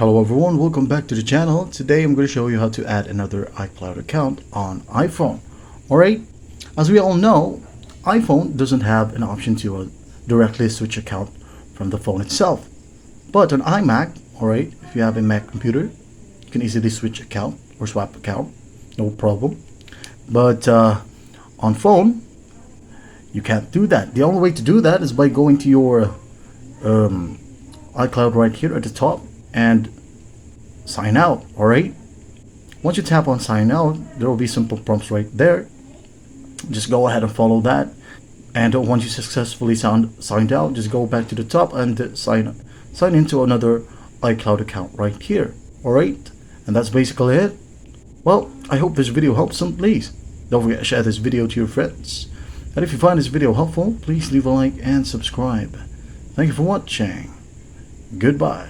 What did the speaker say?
Hello everyone, welcome back to the channel. Today I'm going to show you how to add another iCloud account on iPhone. Alright, as we all know, iPhone doesn't have an option to directly switch account from the phone itself. But on iMac, alright, if you have a Mac computer, you can easily switch account or swap account, no problem. But on phone, you can't do that. The only way to do that is by going to your iCloud right here at the top and sign out. Alright, once you tap on sign out, there will be simple prompts right there. Just go ahead and follow that, and once you successfully signed out, just go back to the top and sign into another iCloud account right here. Alright, and that's basically it. Well, I hope this video helps some. Please don't forget to share this video to your friends, and if you find this video helpful, please leave a like and subscribe. Thank you for watching. Goodbye.